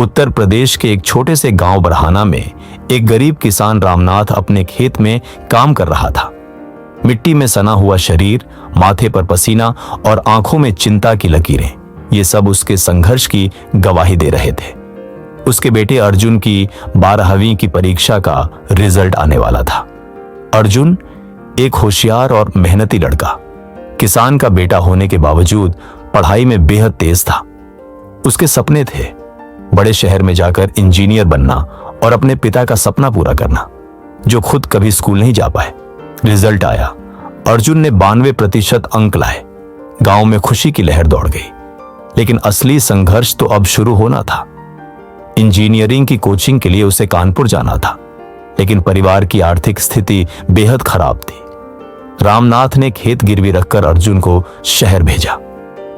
उत्तर प्रदेश के एक छोटे से गांव बरहाना में एक गरीब किसान रामनाथ अपने खेत में काम कर रहा था। मिट्टी में सना हुआ शरीर, माथे पर पसीना और आंखों में चिंता की लकीरें, ये सब उसके संघर्ष की गवाही दे रहे थे। उसके बेटे अर्जुन की 12वीं की परीक्षा का रिजल्ट आने वाला था। अर्जुन एक होशियार और मेहनती लड़का, किसान का बेटा होने के बावजूद पढ़ाई में बेहद तेज था। उसके सपने थे बड़े शहर में जाकर इंजीनियर बनना और अपने पिता का सपना पूरा करना, जो खुद कभी स्कूल नहीं जा पाए। रिजल्ट आया, अर्जुन ने 92% अंक लाए। गांव में खुशी की लहर दौड़ गई, लेकिन असली संघर्ष तो अब शुरू होना था। इंजीनियरिंग की कोचिंग के लिए उसे कानपुर जाना था, लेकिन परिवार की आर्थिक स्थिति बेहद खराब थी। रामनाथ ने खेत गिरवी रखकर अर्जुन को शहर भेजा।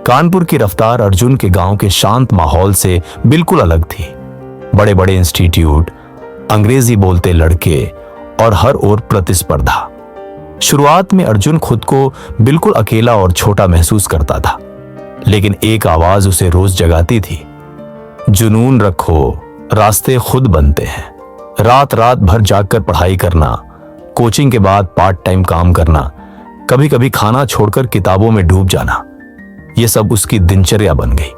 कानपुर की रफ्तार अर्जुन के गांव के शांत माहौल से बिल्कुल अलग थी। बड़े बड़े इंस्टीट्यूट, अंग्रेजी बोलते लड़के और हर ओर प्रतिस्पर्धा। शुरुआत में अर्जुन खुद को बिल्कुल अकेला और छोटा महसूस करता था, लेकिन एक आवाज उसे रोज जगाती थी, जुनून रखो, रास्ते खुद बनते हैं। रात रात भर जागकर पढ़ाई करना, कोचिंग के बाद पार्ट टाइम काम करना, कभी कभी खाना छोड़कर किताबों में डूब जाना, यह सब उसकी दिनचर्या बन गई।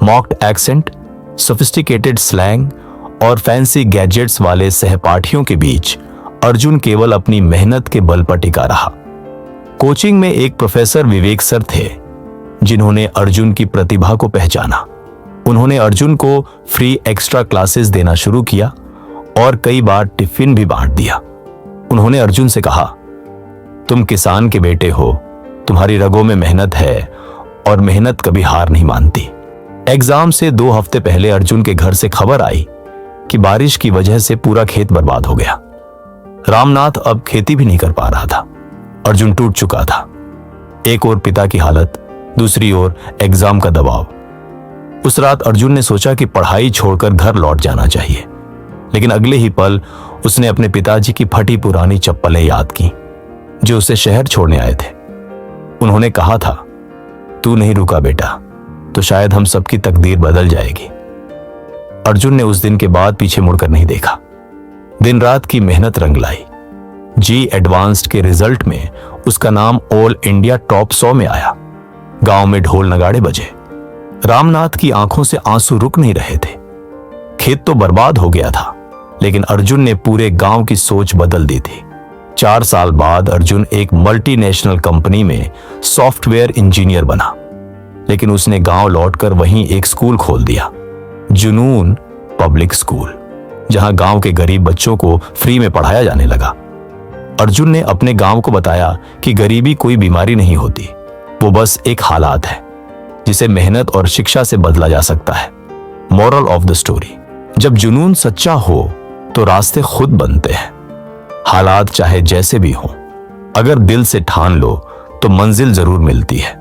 मॉक्ड एक्सेंट, सोफिस्टिकेटेड स्लैंग और फैंसी गैजेट्स वाले सहपाठियों के बीच अर्जुन केवल अपनी मेहनत के बल पर टिका रहा। कोचिंग में एक प्रोफेसर विवेक सर थे, जिन्होंने अर्जुन की प्रतिभा को पहचाना। उन्होंने अर्जुन को फ्री एक्स्ट्रा क्लासेस देना शुरू किया और कई बार टिफिन भी बांट दिया। उन्होंने अर्जुन से कहा, तुम किसान के बेटे हो, तुम्हारी रगों में मेहनत है और मेहनत कभी हार नहीं मानती। एग्जाम से 2 हफ्ते पहले अर्जुन के घर से खबर आई कि बारिश की वजह से पूरा खेत बर्बाद हो गया। रामनाथ अब खेती भी नहीं कर पा रहा था। अर्जुन टूट चुका था। एक ओर पिता की हालत, दूसरी ओर एग्जाम का दबाव। उस रात अर्जुन ने सोचा कि पढ़ाई छोड़कर घर लौट जाना चाहिए, लेकिन अगले ही पल उसने अपने पिताजी की फटी पुरानी चप्पलें याद की, जो उसे शहर छोड़ने आए थे। उन्होंने कहा था, तू नहीं रुका बेटा, तो शायद हम सबकी तकदीर बदल जाएगी। अर्जुन ने उस दिन के बाद पीछे मुड़कर नहीं देखा। दिन रात की मेहनत रंग लाई। जी एडवांस्ड के रिजल्ट में उसका नाम ऑल इंडिया टॉप 100 में आया। गांव में ढोल नगाड़े बजे। रामनाथ की आंखों से आंसू रुक नहीं रहे थे। खेत तो बर्बाद हो गया था, लेकिन अर्जुन ने पूरे गांव की सोच बदल दी थी। 4 साल बाद अर्जुन एक मल्टीनेशनल कंपनी में सॉफ्टवेयर इंजीनियर बना, लेकिन उसने गांव लौटकर वहीं एक स्कूल खोल दिया, जुनून पब्लिक स्कूल, जहां गांव के गरीब बच्चों को फ्री में पढ़ाया जाने लगा। अर्जुन ने अपने गांव को बताया कि गरीबी कोई बीमारी नहीं होती, वो बस एक हालात है जिसे मेहनत और शिक्षा से बदला जा सकता है। मोरल ऑफ द स्टोरी, जब जुनून सच्चा हो तो रास्ते खुद बनते हैं। हालात चाहे जैसे भी हों, अगर दिल से ठान लो तो मंजिल जरूर मिलती है।